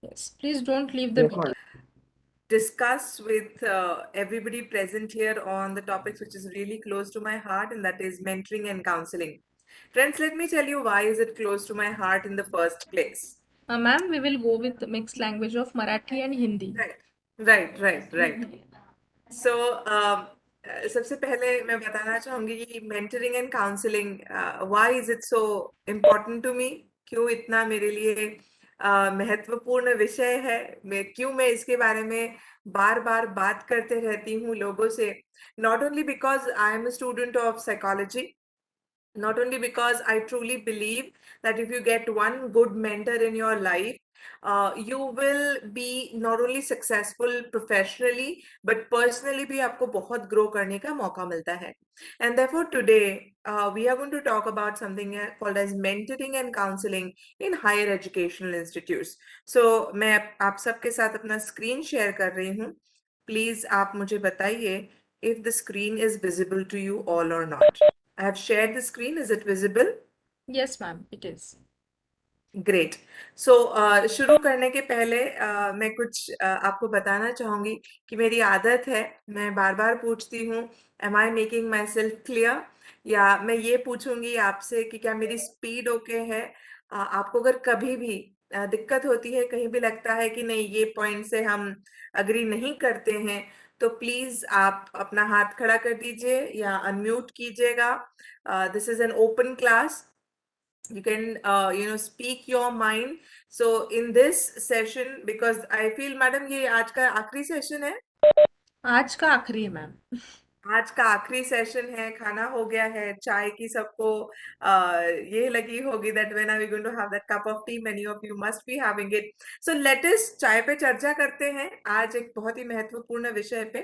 Yes, please don't leave the Yes, meeting. madam. Discuss with everybody present here on the topics which is really close to my heart, and that is mentoring and counseling. Friends, let me tell you why is it close to my heart in the first place. Ma'am, we will go with the mixed language of Marathi and Hindi. Right, right. So, सबसे पहले मैं बताना चाहूंगी कि mentoring and counselling why is it so important to me, क्यों इतना मेरे लिए महत्वपूर्ण विषय है, क्यों मैं इसके बारे में बार बार बात करते रहती हूँ लोगों से. Not only because I am a student of psychology, not only because I truly believe that if you get one good mentor in your life, you will be not only successful professionally but personally भी आपको बहुत grow करने का मौका मिलता है. And therefore today we are going to talk about something called as mentoring and counseling in higher educational institutes. So मैं आप सबके साथ अपना screen share कर रही हूँ. Please आप मुझे बताइए if the screen is visible to you all or not. I have shared the screen. Is it visible? Yes, ma'am, it is. Great. So शुरू करने के पहले मैं कुछ आपको बताना चाहूंगी कि मेरी आदत है, मैं बार बार पूछती हूँ am I making myself clear, या मैं ये पूछूंगी आपसे कि क्या मेरी स्पीड ओके है. आपको अगर कभी भी दिक्कत होती है, कहीं भी लगता है कि नहीं ये पॉइंट से हम अग्री नहीं करते हैं, तो प्लीज आप अपना हाथ खड़ा कर दीजिए या अनम्यूट कीजिएगा. This is an open class. You can speak your mind. So in this session, because I feel madam ये आज का आखिरी सेशन है, आज का आखिरी है मैम. आज का आखिरी सेशन है, खाना हो गया है, चाय की सबको ये लगी होगी that when are we going to have that cup of tea, many of you must be having it. So let us चाय पे चर्चा करते हैं आज एक बहुत ही महत्वपूर्ण विषय पे,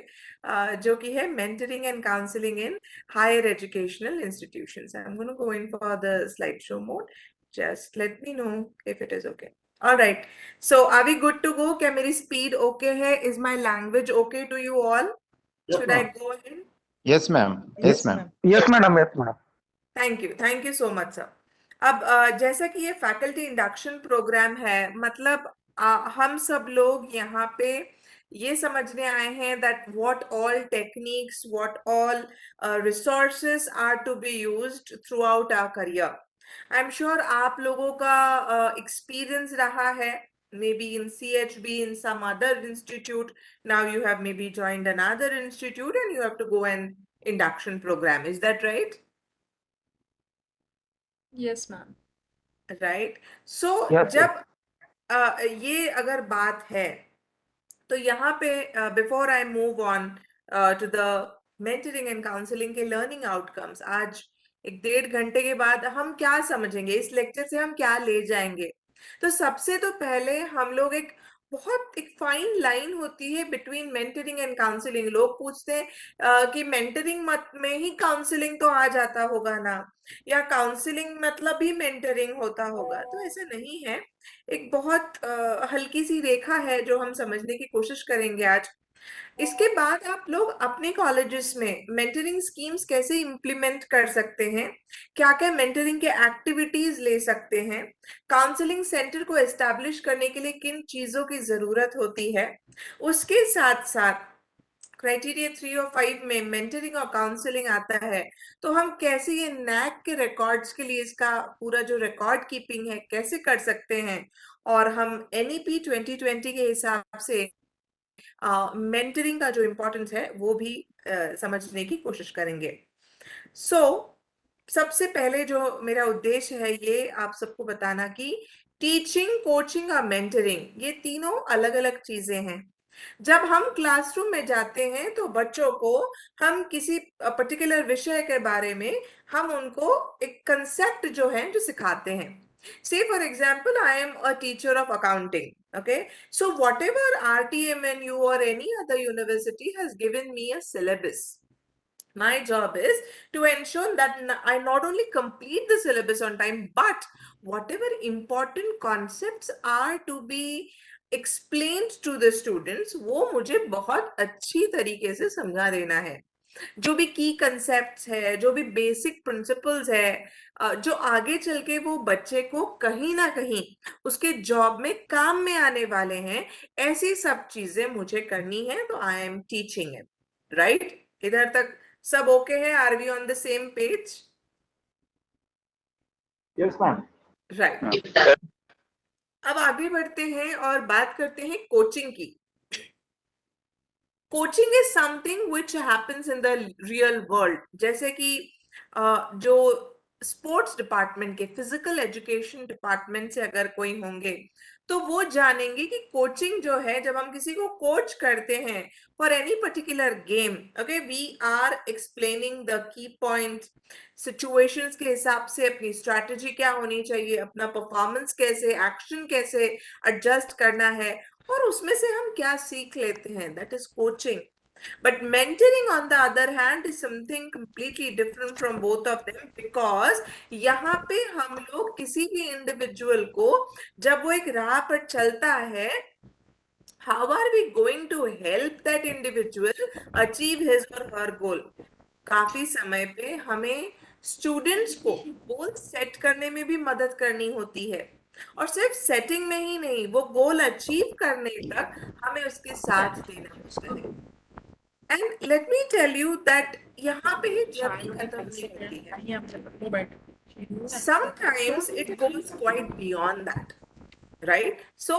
जो कि है mentoring and counseling in higher educational institutions. I'm going to go in for the slideshow mode. Just let me know if it is okay. All right. So are we good to go? क्या मेरी speed okay है? Is my language okay to you all? Yes, Should I ma'am. go ahead? Yes, ma'am. Yes, Yes, ma'am. ma'am. Yes, madam. Yes, madam. Thank you so much sir. अब जैसा कि ये faculty induction programme है, मतलब हम सब लोग यहाँ पे ये समझने आए हैं that what all techniques, what all resources are to be used throughout our career. I am sure आप लोगों का एक्सपीरियंस रहा है, maybe in CHB, in some other institute. Now you have maybe joined another institute and you have to go an induction program. Is that right? Yes, ma'am. Right. So Yes, yes. जब ये अगर बात है, तो यहाँ पे before I move on to the mentoring and counselling के learning outcomes, आज एक 1.5 घंटे के बाद हम क्या समझेंगे, इस लेक्चर से हम क्या ले जाएंगे. तो सबसे तो पहले हम लोग एक फाइन लाइन होती है बिटवीन मेंटरिंग एंड काउंसलिंग. लोग पूछते हैं कि मेंटरिंग मत में ही काउंसलिंग तो आ जाता होगा ना, या काउंसलिंग मतलब भी मेंटरिंग होता होगा. तो ऐसा नहीं है. एक बहुत हल्की सी रेखा है जो हम समझने की कोशिश करेंगे आज. इसके बाद आप लोग अपने कॉलेजेस में मेंटरिंग स्कीम्स कैसे इम्प्लीमेंट कर सकते हैं, क्या क्या मेंटरिंग के एक्टिविटीज ले सकते हैं, काउंसलिंग सेंटर को एस्टैब्लिश करने के लिए किन चीजों की जरूरत होती है, उसके साथ साथ क्राइटेरिया 3 और 5 में मेंटरिंग और काउंसलिंग आता है, तो हम कैसे ये नैक के रिकॉर्ड्स के लिए इसका पूरा जो रिकॉर्ड कीपिंग है कैसे कर सकते हैं, और हम NEP 2020 के हिसाब से मेंटरिंग का जो इम्पोर्टेंस है वो भी समझने की कोशिश करेंगे. सो सबसे पहले जो मेरा उद्देश्य है ये आप सबको बताना कि टीचिंग, कोचिंग और मेंटरिंग ये तीनों अलग अलग चीजें हैं. जब हम क्लासरूम में जाते हैं तो बच्चों को हम किसी पर्टिकुलर विषय के बारे में हम उनको एक कंसेप्ट जो है जो सिखाते हैं. Say for example, I am a teacher of accounting. Okay, so whatever RTMNU or any other university has given me a syllabus, my job is to ensure that I not only complete the syllabus on time, but whatever important concepts are to be explained to the students, वो मुझे बहुत अच्छी तरीके से समझा देना है. जो भी की कंसेप्ट्स है, जो भी बेसिक प्रिंसिपल्स है, जो आगे चल के वो बच्चे को कहीं ना कहीं उसके जॉब में काम में आने वाले हैं, ऐसी सब चीजें मुझे करनी है, तो I am teaching it. Right? इधर तक सब ओके है? Are we on the same page? Yes, ma'am. Right. अब आगे बढ़ते हैं और बात करते हैं कोचिंग की। Coaching is something which happens in the real world. जैसे कि जो स्पोर्ट्स डिपार्टमेंट के, फिजिकल एजुकेशन डिपार्टमेंट से अगर कोई होंगे तो वो जानेंगे कि कोचिंग जो है, जब हम किसी को कोच करते हैं for any particular game, okay, we are explaining the key point, situations के हिसाब से अपनी स्ट्रैटेजी क्या होनी चाहिए, अपना परफॉर्मेंस कैसे, एक्शन कैसे एडजस्ट करना है, और उसमें से हम क्या सीख लेते हैं, that is coaching. But mentoring, on the other hand, is something completely different from both of them, because यहाँ पे हम लोग किसी भी इंडिविजुअल को, जब वो एक राह पर चलता है, how are we going to help that individual achieve his or her goal? काफी समय पे हमें स्टूडेंट्स को गोल सेट करने में भी मदद करनी होती है, और सिर्फ सेटिंग में ही नहीं, वो गोल अचीव करने तक हमें उसके साथ देना होता है। And let me tell you that यहाँ पे ही जर्नी खत्म नहीं होती है। Sometimes it goes quite beyond that, right? So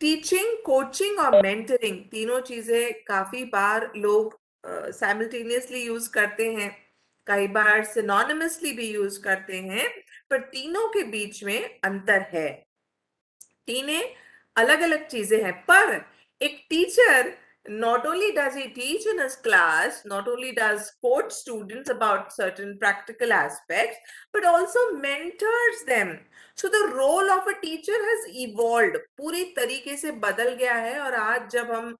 teaching, coaching और मेंटरिंग, तीनों चीजें काफी बार लोग साइमल्टेनियसली यूज करते हैं, कई बार सिनोनिमसली भी यूज करते हैं, पर तीनों के बीच में अंतर है। तीनों अलग अलग चीजें हैं, पर एक teacher, not only does he teach in his class, not only does coach students about certain practical aspects, but also mentors them. So the role of a teacher has evolved, पूरी तरीके से बदल गया है। और आज जब हम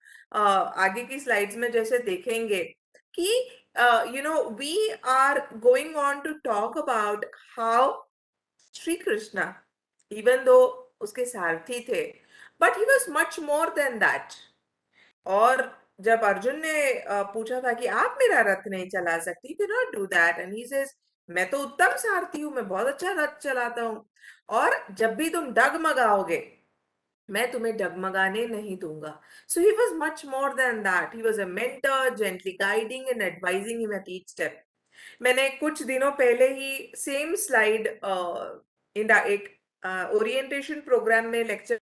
आगे की स्लाइड्स में जैसे देखेंगे कि we are going on to talk about how Sri Krishna, even though उसके सारथी थे, but he was much more than that. और जब अर्जुन ने पूछा था कि आप मेरा रथ नहीं चला सकती, you cannot do that, and he says, मैं तो उत्तम सारथी हूँ, मैं बहुत अच्छा रथ चलाता हूँ, और जब भी तुम डगमगाओगे मैं तुम्हें डगमगाने नहीं दूंगा। So he was much more than that. He was a mentor, gently guiding and advising him at each step. मैंने कुछ दिनों पहले ही सेम स्लाइड एक ओरिएंटेशन प्रोग्राम में लेक्चर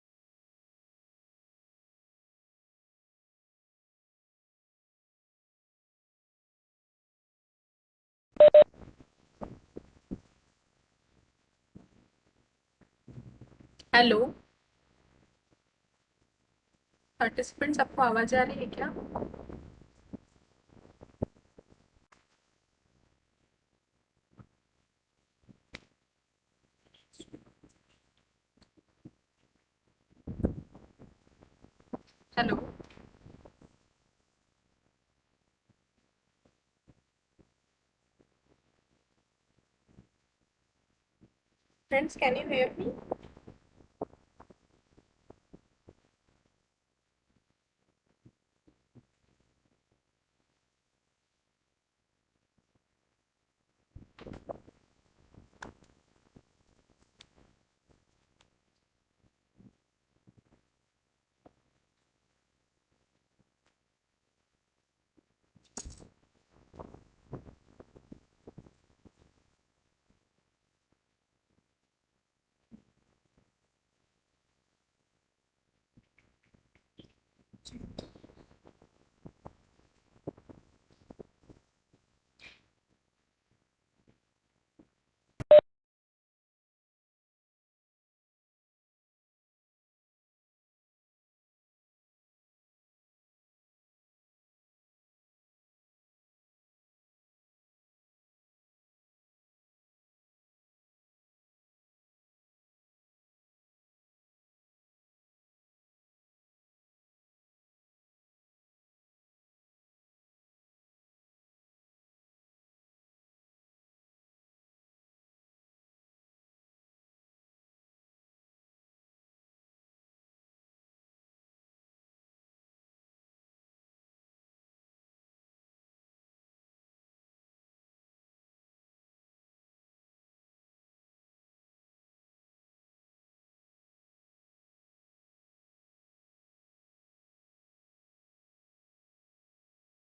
हेलो पार्टिसिपेंट्स, आपको आवाज आ रही है क्या? Hello friends, can you hear me?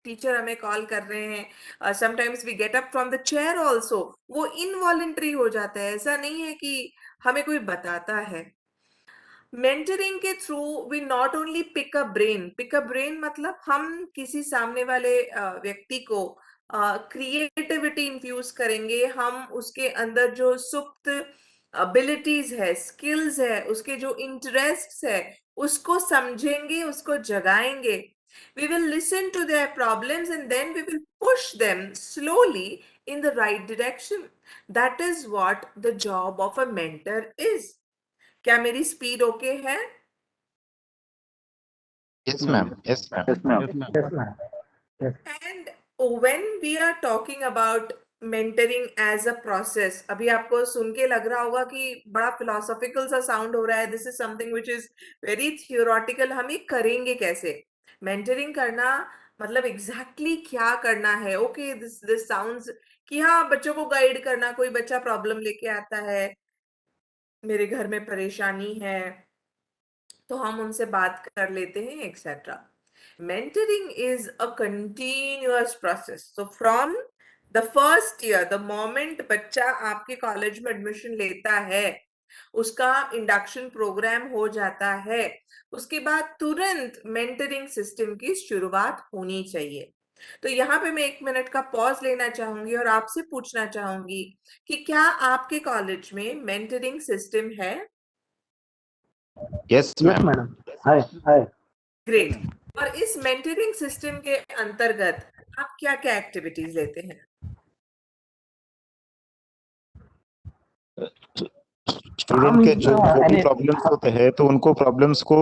Teacher हमें कॉल कर रहे हैं, sometimes we get up from the chair also, वो इनवॉलेंट्री हो जाता है, ऐसा नहीं है कि हमें कोई बताता है। मेंटरिंग के through we not only pick a brain मतलब हम किसी सामने वाले व्यक्ति को क्रिएटिविटी इंफ्यूज करेंगे, हम उसके अंदर जो सुप्त एबिलिटीज है, स्किल्स है, उसके जो इंटरेस्ट्स है, उसको समझेंगे, उसको जगाएंगे। We will listen to their problems and then we will push them slowly in the right direction. That is what the job of a mentor is. क्या मेरी स्पीड ओके है? Yes, ma'am. Yes, ma'am. Yes, ma'am. Yes, ma'am. Yes, ma'am. Yes. And when we are talking about mentoring as a process, अभी आपको सुन के लग रहा होगा कि बड़ा philosophical सा sound हो रहा है, this is something which is very theoretical, हम ये करेंगे कैसे? Mentoring करना मतलब exactly क्या करना है? Okay, this sounds कि हाँ बच्चों को गाइड करना, कोई बच्चा प्रॉब्लम लेके आता है, मेरे घर में परेशानी है, तो हम उनसे बात कर लेते हैं etcetera. Mentoring is a continuous process. So from the first year, the moment बच्चा आपके कॉलेज में एडमिशन लेता है, उसका इंडक्शन प्रोग्राम हो जाता है, उसके बाद तुरंत मेंटरिंग सिस्टम की शुरुआत होनी चाहिए। तो यहाँ पे मैं 1 मिनट का पॉज लेना चाहूंगी और आपसे पूछना चाहूंगी कि क्या आपके कॉलेज में मेंटरिंग सिस्टम है? Yes, Yes, ma'am. madam. Hi. Hi. Great. और इस मेंटरिंग सिस्टम के अंतर्गत आप क्या क्या एक्टिविटीज लेते हैं? स्टूडेंट के जो भी any प्रॉब्लम्स होते हैं तो उनको प्रॉब्लम्स को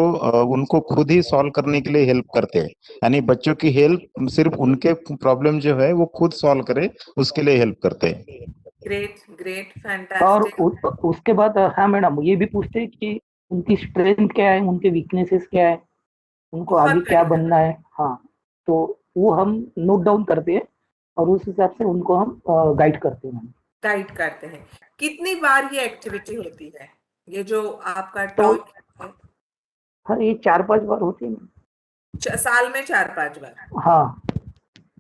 उनको खुद ही सॉल्व करने के लिए हेल्प करते हैं। यानी बच्चों की हेल्प सिर्फ उनके प्रॉब्लम जो है वो खुद सॉल्व करे उसके लिए हेल्प करते हैं। ग्रेट ग्रेट और फैंटास्टिक। उसके बाद हाँ मैडम ये भी पूछते हैं कि उनकी स्ट्रेंथ क्या है, उनके वीकनेसेस क्या है, उनको बहुत आगे क्या बढ़िया। बनना है। हाँ, तो वो हम नोट डाउन करते हैं और उस हिसाब से उनको हम गाइड करते हैं। गाइड करते हैं। कितनी बार ये एक्टिविटी होती है, ये जो आपका तो टॉक है? हाँ, ये 4-5 बार होती है मैम। साल में 4-5 बार? हाँ,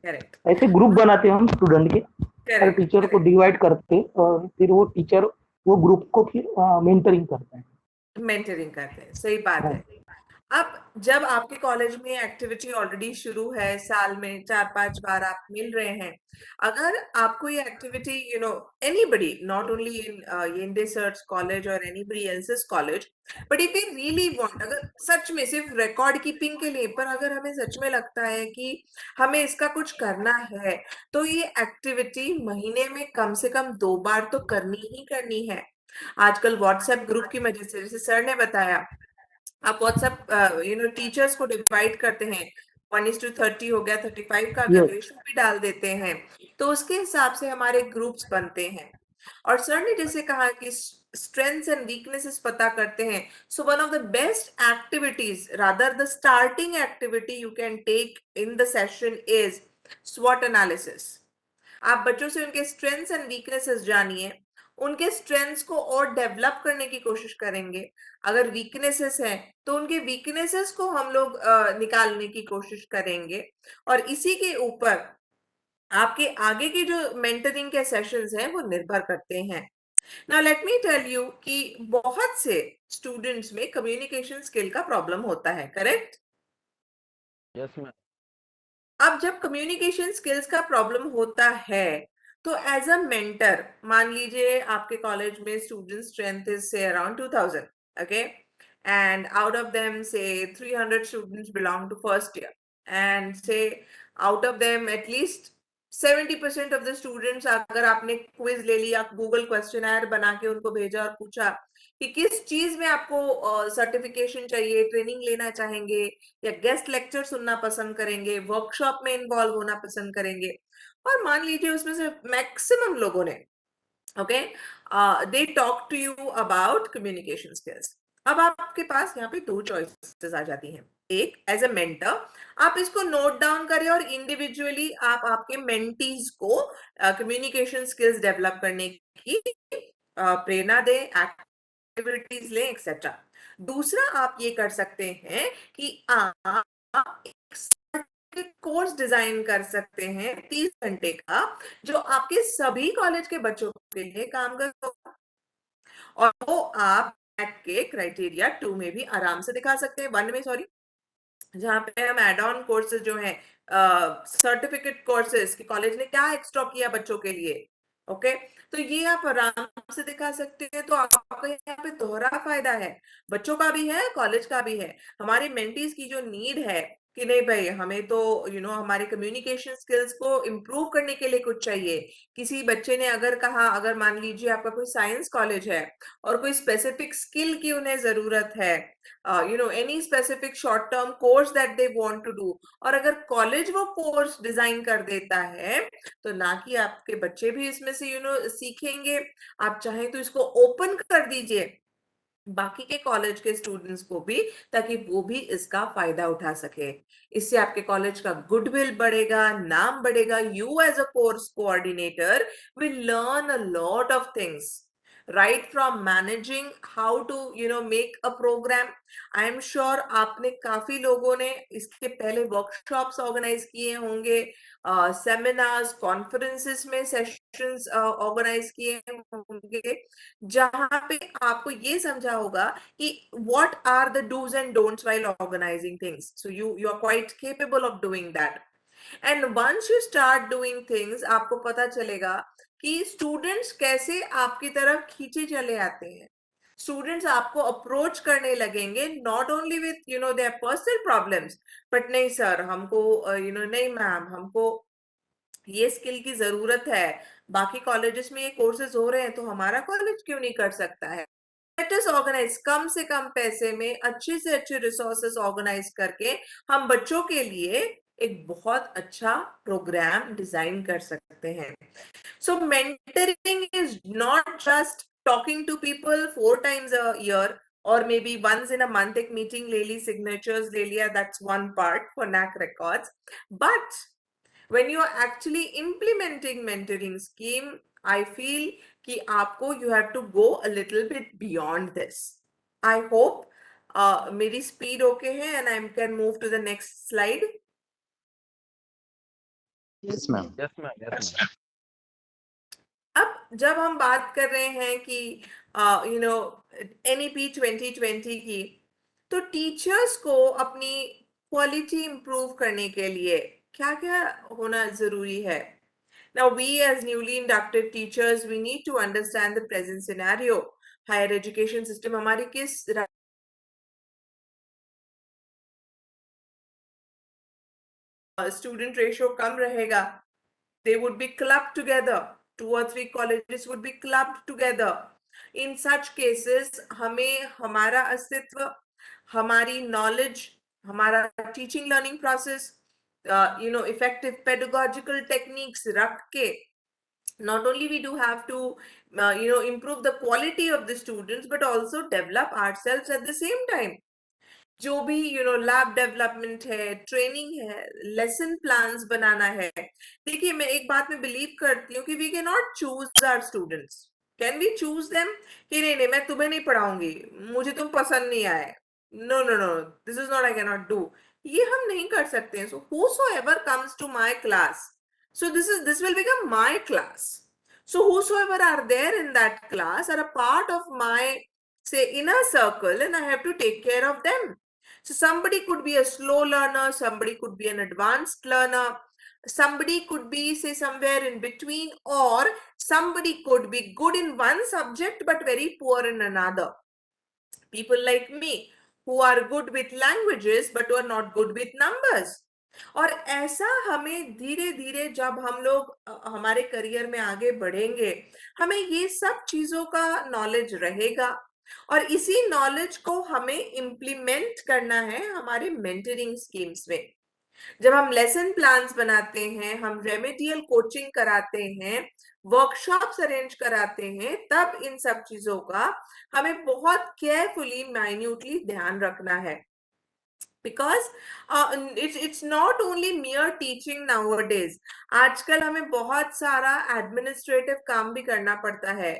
करेक्ट ऐसे ग्रुप बनाते हैं हम स्टूडेंट के, हर करेक्ट टीचर को करेक्ट। डिवाइड करते हैं और फिर वो टीचर वो ग्रुप को फिर मेंटरिंग करते हैं। मेंटरिंग करते हैं, सही बात हाँ, है। अब जब आपके कॉलेज में एक्टिविटी ऑलरेडी शुरू है, साल में 4-5 बार आप मिल रहे हैं, अगर आपको ये activity anybody, not only in येंडे सर्च कॉलेज और anybody else's college, but if you really want, अगर सच में सिर्फ रिकॉर्ड कीपिंग के लिए, पर अगर हमें सच में लगता है कि हमें इसका कुछ करना है, तो ये एक्टिविटी महीने में कम से कम 2 बार तो करनी ही करनी है। आजकल व्हाट्सएप ग्रुप की वजह से, जैसे सर ने बताया, आप व्हाट्सएप टीचर्स को डिवाइड करते हैं, 1:30 हो गया, 35 का अगर यस, रेशो भी डाल देते हैं, तो उसके हिसाब से हमारे ग्रुप्स बनते हैं। और सर ने जैसे कहा कि स्ट्रेंथ्स एंड वीकनेसेस पता करते हैं, so one of the best activities, rather the starting activity you can take in the session is स्वॉट एनालिसिस। आप बच्चों से उनके स्ट्रेंथ्स एंड वीकनेसेस जानिए, उनके स्ट्रेंथ्स को और डेवलप करने की कोशिश करेंगे। अगर वीकनेसेस हैं तो उनके वीकनेसेस को हम लोग निकालने की कोशिश करेंगे, और इसी के ऊपर आपके आगे के जो मेंटरिंग के सेशंस हैं वो निर्भर करते हैं। Now let me tell you कि बहुत से स्टूडेंट्स में कम्युनिकेशन स्किल का प्रॉब्लम होता है, करेक्ट? Yes, ma'am. अब जब कम्युनिकेशन स्किल्स का प्रॉब्लम होता है, तो एज अ मेंटर, मान लीजिए आपके कॉलेज में student strength is say around 2000, okay, and out of them say 300 students belong to first year, and say out of them at least 70% of the students, अगर आपने क्विज ले लिया, गूगल क्वेश्चनर बना के उनको भेजा और पूछा कि किस चीज में आपको सर्टिफिकेशन चाहिए, ट्रेनिंग लेना चाहेंगे, या गेस्ट लेक्चर सुनना पसंद करेंगे, वर्कशॉप में इन्वॉल्व होना पसंद करेंगे, और मान लीजिए उसमें से मैक्सिमम लोगों ने, okay, they talk to you about communication skills. अब आपके पास यहाँ पे 2 चॉइसेस आ जाती हैं। एक, एज ए मेंटर आप इसको नोट डाउन करें और इंडिविजुअली आप आपके मेंटीज को कम्युनिकेशन स्किल्स डेवलप करने की प्रेरणा दें, एक्टिविटीज लें, एक्सेट्रा। दूसरा आप ये कर सकते हैं कि आप एक कोर्स डिजाइन कर सकते हैं 30 घंटे का, जो आपके सभी कॉलेज के बच्चों के लिए काम करेगा, और वो आप के क्राइटेरिया 2 में भी आराम से दिखा सकते हैं, 1 में सॉरी, जहाँ पे हम एड ऑन कोर्सेज जो है, सर्टिफिकेट कोर्सेज कि कॉलेज ने क्या एक्स्ट्रा किया बच्चों के लिए, ओके, तो ये आप आराम से दिखा सकते हैं। तो आपका यहाँ पे दोहरा फायदा है, बच्चों का भी है, कॉलेज का भी है। हमारे मेंटीज की जो नीड है कि नहीं भाई, हमें तो हमारे कम्युनिकेशन स्किल्स को इम्प्रूव करने के लिए कुछ चाहिए। किसी बच्चे ने अगर कहा, अगर मान लीजिए आपका कोई साइंस कॉलेज है और कोई स्पेसिफिक स्किल की उन्हें जरूरत है, any specific short term course that they want to do, और अगर कॉलेज वो कोर्स डिजाइन कर देता है, तो ना कि आपके बच्चे भी इसमें से सीखेंगे, आप चाहें तो इसको ओपन कर दीजिए बाकी के कॉलेज के स्टूडेंट्स को भी, ताकि वो भी इसका फायदा उठा सके। इससे आपके कॉलेज का गुडविल बढ़ेगा, नाम बढ़ेगा। You as a course coordinator will learn a lot of things, right from managing how to make a program. I am sure आपने काफी लोगों ने इसके पहले वर्कशॉप्स ऑर्गेनाइज किए होंगे, सेमिनार्स, कॉन्फ्रेंसेस में सेशंस ऑर्गेनाइज किए होंगे, जहां पे आपको ये समझा होगा कि what are the do's and don'ts while organizing things. So you are quite capable of doing that. And once you start doing things, आपको पता चलेगा कि स्टूडेंट्स कैसे आपकी तरफ खींचे चले आते हैं। स्टूडेंट्स आपको अप्रोच करने लगेंगे, not only with their personal problems, but नहीं सर हमको नहीं मैम हमको ये स्किल की जरूरत है, बाकी कॉलेजेस में ये कोर्सेज हो रहे हैं तो हमारा कॉलेज क्यों नहीं कर सकता है। लेट अस ऑर्गेनाइज, कम से कम पैसे में अच्छे से अच्छे रिसोर्सेस ऑर्गेनाइज करके हम बच्चों के लिए एक बहुत अच्छा प्रोग्राम डिजाइन कर सकते हैं। So mentoring is not just talking to people 4 times a year or maybe once in a month एक meeting ले ली, signatures ले लिया, that's one part for NAC records. But when you are actually implementing mentoring scheme, I feel कि आपको you have to go a little bit beyond this. I hope मेरी speed okay है and I can move to the next slide. Yes, ma'am. Yes, ma'am. Yes, ma'am. अब जब हम बात कर रहे हैं कि NEP 2020 की, तो टीचर्स को अपनी क्वालिटी इंप्रूव करने के लिए क्या क्या होना जरूरी है। Now we as newly inducted teachers, we need to understand the present scenario. Higher education system हमारी किस student ratio कम रहेगा, they would be clubbed together, 2 or 3 colleges would be clubbed together. In such cases हमें हमारा अस्तित्व, हमारी knowledge, हमारा teaching learning process, effective pedagogical techniques रख के, not only we do have to improve the quality of the students, but also develop ourselves at the same time. जो भी lab development है, ट्रेनिंग है, लेसन प्लान्स बनाना है। देखिए मैं एक बात में बिलीव करती हूँ कि we can not choose our students. Can we choose them कि नहीं नहीं मैं तुम्हें नहीं पढ़ाऊंगी, मुझे तुम पसंद नहीं आए, no no no, this is not, I can not do, ये हम नहीं कर सकते हैं। सो whosoever comes to my class, so this will become my class. So whosoever are there in that class are a part of my, say, inner circle, and I have to take care of them. So somebody could be a slow learner, somebody could be an advanced learner, somebody could be, say, somewhere in between, or somebody could be good in one subject but very poor in another. People like me who are good with languages but who are not good with numbers. और ऐसा हमें धीरे धीरे जब हम लोग हमारे career में आगे बढ़ेंगे, हमें ये सब चीजों का नॉलेज रहेगा, और इसी नॉलेज को हमें इम्प्लीमेंट करना है हमारे मेंटरिंग स्कीम्स में। जब हम लेसन प्लान्स बनाते हैं, हम रेमेडियल कोचिंग कराते हैं, वर्कशॉप्स अरेंज कराते हैं, तब इन सब चीजों का हमें बहुत केयरफुली, माइन्यूटली ध्यान रखना है। because it's not only mere teaching nowadays. आजकल हमें बहुत सारा administrative काम भी करना पड़ता है.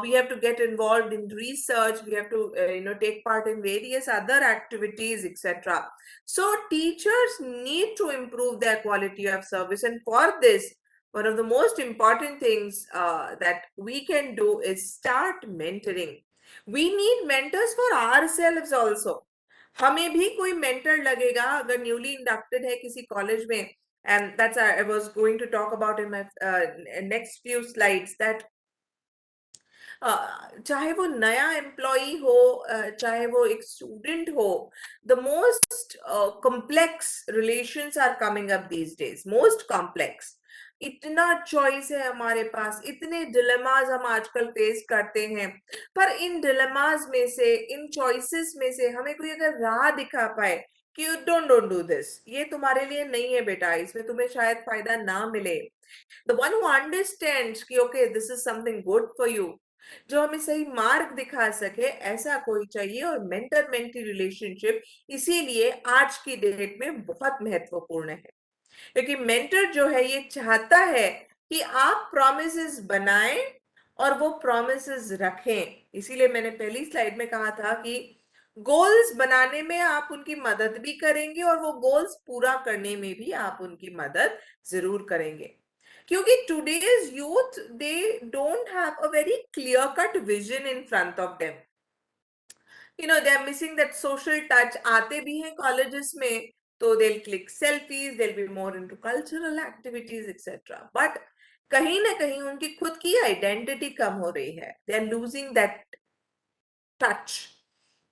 We have to get involved in research, we have to take part in various other activities, etc. So teachers need to improve their quality of service, and for this, one of the most important things that we can do is start mentoring. We need mentors for ourselves also. हमें भी कोई mentor लगेगा अगर newly inducted है किसी college में. And that's I was going to talk about in my next few slides, that चाहे वो नया एम्प्लॉई हो, चाहे वो एक स्टूडेंट हो, the most complex relations are coming up these days, most complex. इतना चॉइस है हमारे पास, इतने डिलेमास हम आजकल फेस करते हैं, पर इन डिलेमास में से, इन चॉइसेस में से हमें कोई अगर राह दिखा पाए कि डोंट डू दिस, ये तुम्हारे लिए नहीं है बेटा, इसमें तुम्हें शायद फायदा ना मिले. The one who understands कि okay, this is something good for you, जो हमें सही मार्ग दिखा सके, ऐसा कोई चाहिए. और मेंटर मेंटी रिलेशनशिप इसीलिए आज की डेट में बहुत महत्वपूर्ण है, क्योंकि मेंटर जो है ये चाहता है कि आप प्रॉमिसेस बनाएं और वो प्रॉमिसेस रखें. इसीलिए मैंने पहली स्लाइड में कहा था कि गोल्स बनाने में आप उनकी मदद भी करेंगे और वो गोल्स पूरा करने में भी आप उनकी मदद जरूर करेंगे. क्योंकि today's youth, they don't have a very clear cut vision in front of them. They are missing that social touch. आते भी हैं colleges में, तो they'll click selfies, they'll be more into cultural activities, etc. But कहीं ना कहीं उनकी खुद की identity कम हो रही है. They are losing that touch.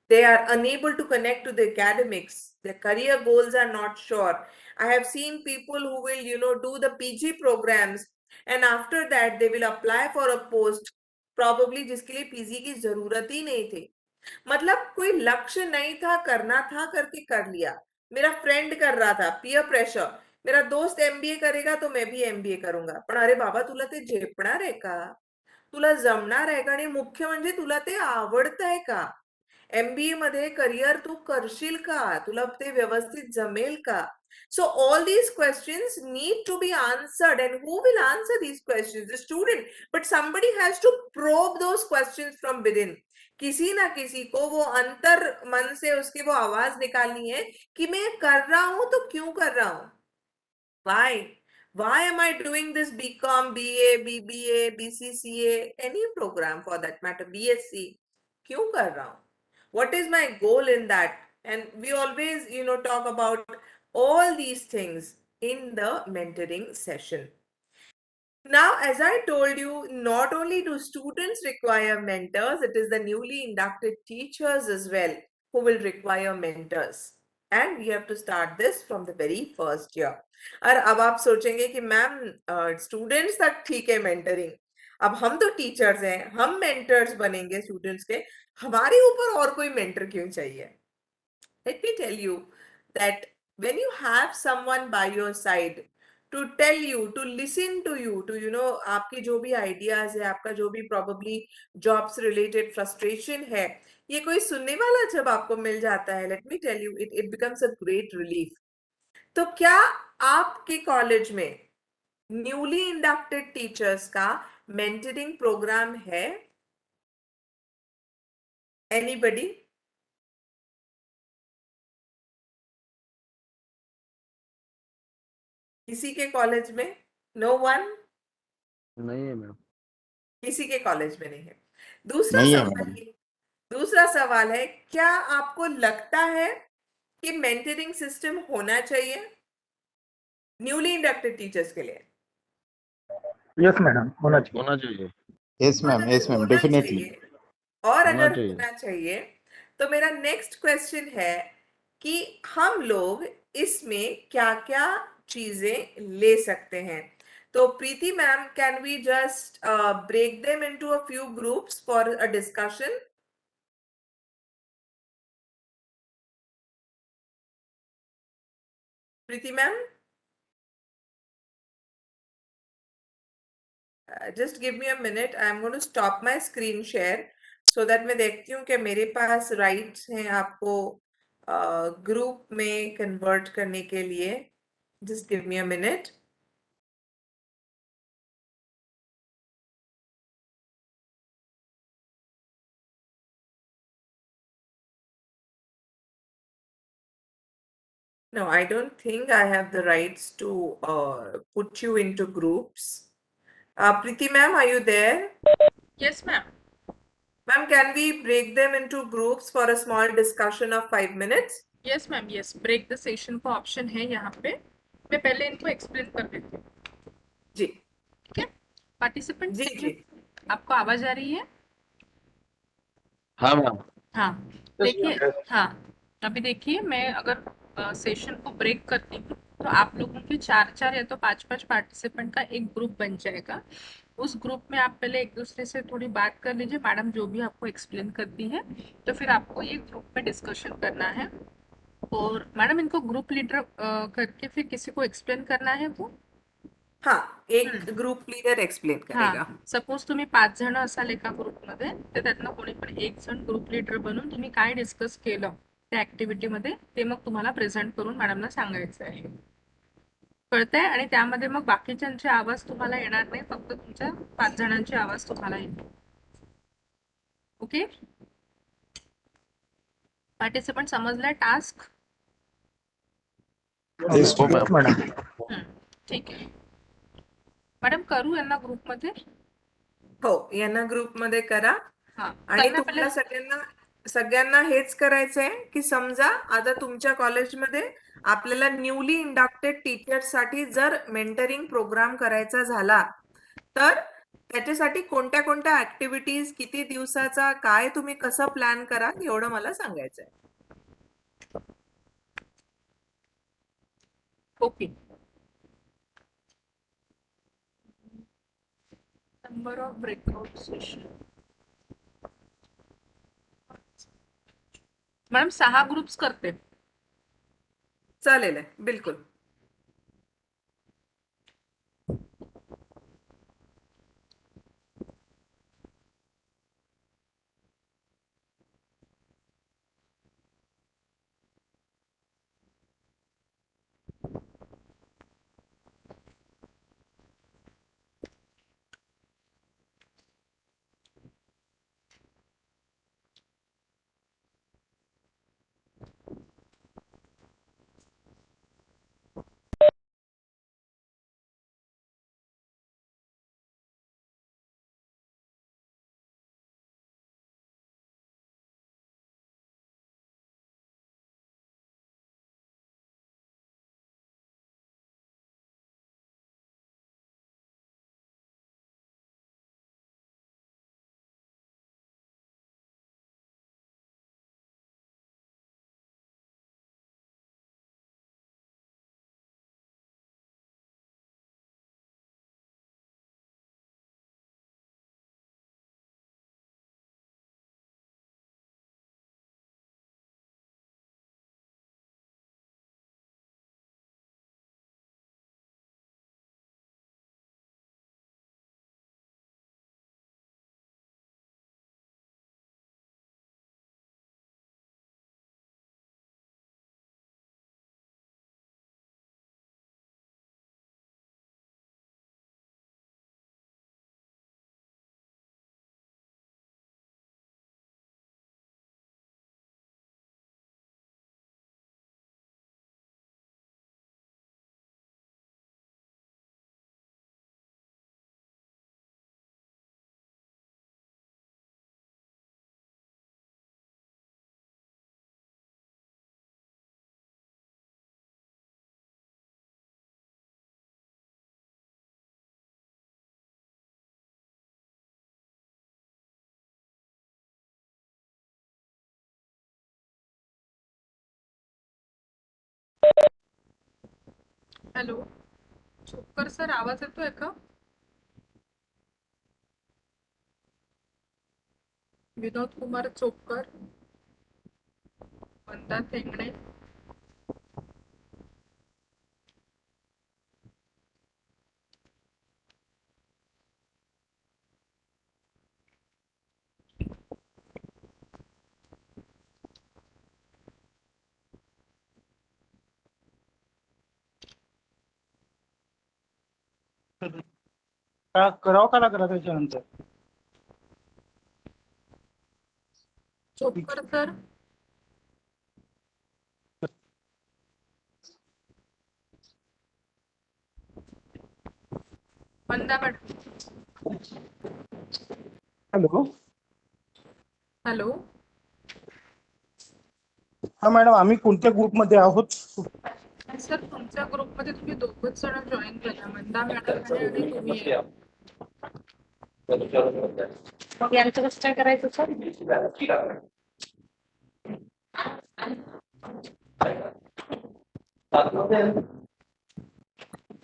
They are unable to connect to the academics. Their career goals are not sure. I have seen people who will, do the PG programs, and after that they will apply for a post, probably जिसके लिए PG की जरूरत ही नहीं थी. मतलब कोई लक्ष्य नहीं था, करना था, करके कर लिया. मेरा फ्रेंड कर रहा था, पीयर प्रेशर. मेरा दोस्त MBA करेगा तो मैं भी MBA करूंगा. पण अरे बाबा, तुला ते झेपणार आहे का? तुला जमणार आहे का? आणि मुख्य म्हणजे तुला ते आवडतंय का? MBA मध्ये करिअर तू करशील का? तुला ते व्यवस्थित जमेल का? So all these questions need to be answered, and who will answer these questions? The student. But somebody has to probe those questions from within. किसी ना किसी को वो अंतर मन से उसकी वो आवाज निकालनी है कि मैं कर रहा हूं तो क्यों कर रहा हूं? Why am I doing this BCom, BA, BBA, BCCA, any program for that matter, BSc? क्यों कर रहा हूं? What is my goal in that? And we always, talk about all these things in the mentoring session. Now, as I told you, not only do students require mentors, it is the newly inducted teachers as well who will require mentors. And we have to start this from the very first year. और अब आप सोचेंगे कि ma'am students तक ठीक है mentoring, अब हम तो टीचर्स हैं, हम मेंटर्स बनेंगे स्टूडेंट्स के, हमारे ऊपर और कोई मेंटर क्यों चाहिए? Let me tell you that when you have someone by your side to tell you, to listen to you, to आपकी जो भी ideas है, आपका जो भी probably jobs related frustration है, ये कोई सुनने वाला जब आपको मिल जाता है, let me tell you, it becomes a great relief. तो क्या आपके कॉलेज में न्यूली इंडक्टेड टीचर्स का मेंटरिंग प्रोग्राम है? एनीबडी? किसी के कॉलेज में? No one? नहीं है मैम. किसी के कॉलेज में नहीं है. दूसरा नहीं है सवाल मैडम. दूसरा सवाल है, क्या आपको लगता है कि मेंटरिंग सिस्टम होना चाहिए न्यूली इंडक्टेड टीचर्स के लिए? यस मैडम, होना चाहिए. होना चाहिए. यस मैम, यस मैम, होना डेफिनेटली. चाहिए. और होना अगर चाहिए. होना चाहिए तो मेरा नेक्स्ट क्वेश्चन है कि हम लोग इसमें क्या क्या चीजें ले सकते हैं. तो Preeti ma'am, can we just break them into a few groups for a discussion? Preeti ma'am, just give me a minute. I'm going to stop my screen share so that मैं देखती हूँ कि मेरे पास rights हैं आपको ग्रुप में कन्वर्ट करने के लिए just give me a minute. No, I don't think I have the rights to put you into groups. Preeti ma'am, are you there? Yes, ma'am. Ma'am, can we break them into groups for a small discussion of 5 minutes? Yes, ma'am. Yes. Break the session का option है यहाँ पे. मैं पहले इनको explain कर देती हूँ. जी ठीक है. पार्टिसिपेंट जी जी. आपको आवाज आ रही है? हाँ मैम. हाँ. देखिए. हाँ. अभी देखिए, मैं अगर सेशन को ब्रेक करती हूँ तो आप लोगों के 4-4 या तो 5-5 पार्टिसिपेंट का एक ग्रुप बन जाएगा. उस ग्रुप में आप पहले एक दूसरे से थोड़ी बात कर लीजिए, मैडम जो भी आपको एक्सप्लेन करती है, तो फिर आपको ये ग्रुप में डिस्कशन करना है. और मैडम इनको ग्रुप लीडर करके फिर किसी को एक्सप्लेन करना है वो. हाँ, एक ग्रुप लीडर एक्सप्लेन करेगा. सपोज तुम्ही 5 जण असाल एका ग्रुपमध्ये, तर त्यातनं कोणी पण एक जण ग्रुप लीडर बनून तुम्ही काय डिस्कस केलं त्या ऍक्टिव्हिटीमध्ये ते मग तुम्हाला प्रेझेंट करून मॅडमला सांगायचं आहे. कळतंय? आणि त्यामध्ये मग बाकीच्यांचे आवाज तुम्हाला येणार नाही, फक्त तुमच्या 5 जणांचे आवाज तुम्हाला येतील. ओके. पार्टिसिपंट समजलाय टास्क? हो मॅम. मॅडम. ठीक आहे. मॅडम करू यांना ग्रुपमध्ये? हो, यांना ग्रुपमध्ये करा. हा. आणि त्यांना तुम्हाला सगळ्यांना हेच करायचंय की समजा आता तुमच्या कॉलेजमध्ये आपल्याला न्यूली इंडक्टेड टीचर्ससाठी जर मेंटरिंग प्रोग्राम करायचा झाला तर त्याच्यासाठी कोणत्या कोणत्या ऍक्टिव्हिटीज, किती दिवसाचा, काय तुम्ही कसं प्लॅन करा एवढं मला सांगायचंय. Okay. Number of breakout session. Madam 6 groups करते. चालेल आहे, बिलकुल. हॅलो. चोपकर सर, आवाज येतोय का? विनोद कुमार चोपकर, वंदा थेंगणे. करावं का लागला त्याच्यानंतर? Chopkar sir. Manda madam. Hello. Hello. हा मॅडम, आम्ही कोणत्या ग्रुपमध्ये आहोत? सर तुमच्या ग्रुपमध्ये तुम्ही दोघच जण जॉईन केला, मंदा मॅडम आहे आणि तुम्ही आहे. मग यांचं कसं काय करायचं sir?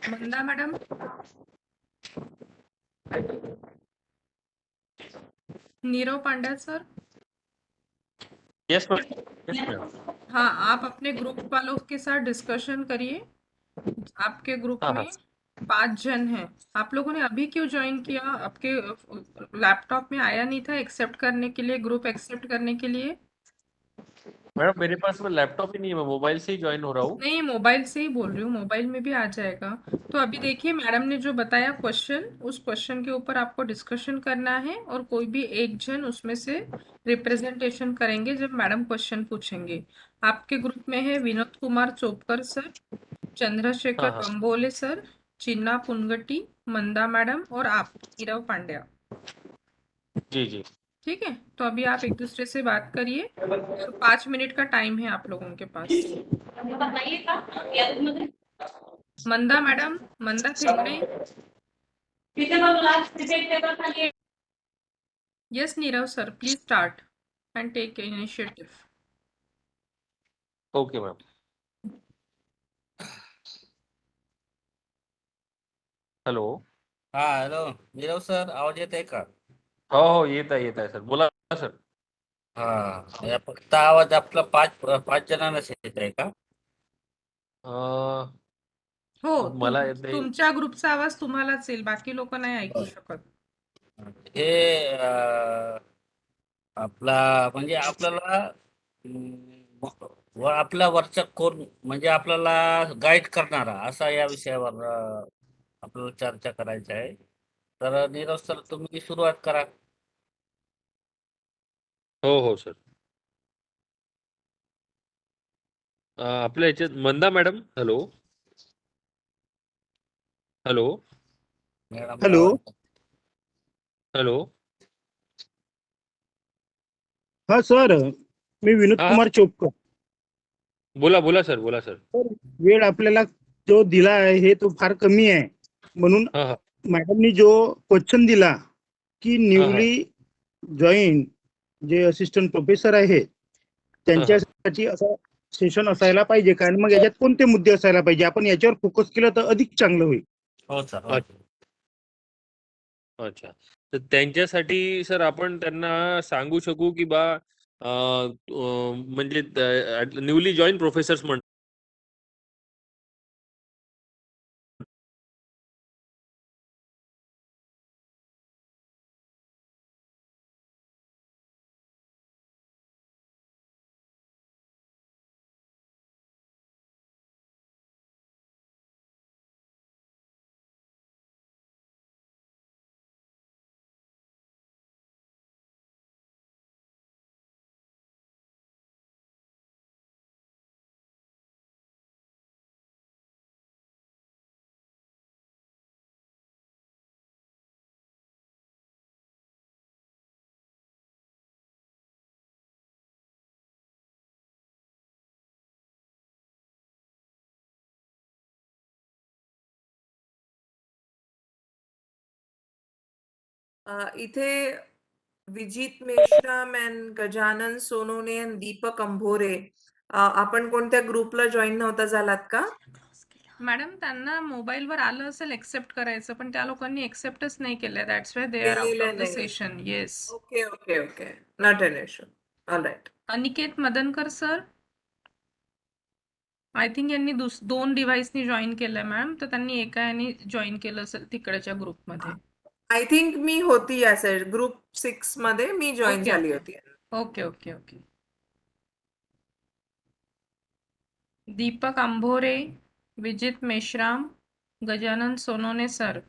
Manda madam. Nirav Pandya sir. Yes ma'am, yes ma'am. हाँ, आप अपने ग्रुप वालों के साथ डिस्कशन करिए. आपके ग्रुप हाँ में हाँ 5 जन हैं. आप लोगों ने अभी क्यों ज्वाइन किया? आपके लैपटॉप में आया नहीं था एक्सेप्ट करने के लिए, ग्रुप एक्सेप्ट करने के लिए? मैडम, मेरे पास में लैपटॉप ही नहीं है, मैं मोबाइल से ही ज्वाइन हो रहा हूँ. नहीं, मोबाइल से ही बोल रही हूँ, मोबाइल में भी आ जाएगा. तो अभी देखिए मैडम ने जो बताया क्वेश्चन, उस क्वेश्चन के ऊपर आपको डिस्कशन करना है और कोई भी एक जन उसमें से रिप्रेजेंटेशन करेंगे जब मैडम क्वेश्चन पूछेंगे. आपके ग्रुप में है विनोद कुमार चोपकर सर, चंद्रशेखर हाँ हाँ कंबोले सर, चिन्ना पुनगटी, मंदा मैडम और आप नीरव पांड्या. जी जी. ठीक है, तो अभी आप एक दूसरे से बात करिए और 5 मिनट का टाइम है आप लोगों के पास. बताइए का या मध्ये मंदा मैडम, मंदा थेंगडे. तिथे मग लास्ट डिबेट पेपर खाली Yes, Nirav sir, please start and take initiative. Okay ma'am. Hello. हा हॅलो नीरव सर, आवाज येत आहे का? हो येत आहे सर, बोला सर. हा, या फक्त आवाज आपला पाच जणांनाच येत आहे का? अं, हो, मला येत नाही. तुमच्या ग्रुपचा आवाज तुम्हालाच येईल, बाकी लोक नाही ऐकू शकत. हे आपला म्हणजे आपल्याला आपल्या वरचा कोण म्हणजे आपल्याला गाईड करणारा असा या विषयावर आपल्याला चर्चा करायची आहे. तर नीरव सर, तुम्ही सुरुवात करा. हो सर. आपल्या याच्यात Manda madam. Hello. Hello. Madam hello. Hello. हा सर, मी विनोद हा कुमार चोपकर. बोला सर, बोला सर. सर, वेळ आपल्याला जो दिला आहे हे तो फार कमी आहे, म्हणून हा हा मॅडमनी जो क्वेश्चन दिला की हा हा न्यूली जॉईन जे असिस्टंट प्रोफेसर आहे त्यांच्यासाठी असं सेशन असायला पाहिजे का, आणि मग याच्यात कोणते मुद्दे असायला पाहिजे, आपण याच्यावर फोकस केलं तर अधिक चांगलं होईल. हो सर, हो. अच्छा. तर त्यांच्यासाठी सर आपण त्यांना सांगू शकू की बा म्हणजे न्यूली जॉईन प्रोफेसर्स म्हणतात. इथे विजित मेश्राम अँड गजानन सोनोने आणि दीपक अंभोरे, आपण कोणत्या ग्रुपला जॉईन नव्हता झालात का? मॅडम त्यांना मोबाईलवर आलं असेल एक्सेप्ट करायचं, पण त्या लोकांनी एक्सेप्टच नाही केलं. That's why they are out केलेलं ऑफ द नाही. Session. Yes. Okay okay okay, not an issue. Alright. Aniket Madankar sir, I think यांनी 2 डिव्हाइसनी जॉईन केलंय मॅम, तर त्यांनी एका याने जॉईन केलं असेल तिकडच्या ग्रुपमध्ये. आय थिंक मी होती या साईड ग्रुप 6 मध्ये मी जॉईन ओके झाली ओके होती. Okay okay okay. Deepak Ambhore, Vijit Meshram, Gajanan Sonone sir.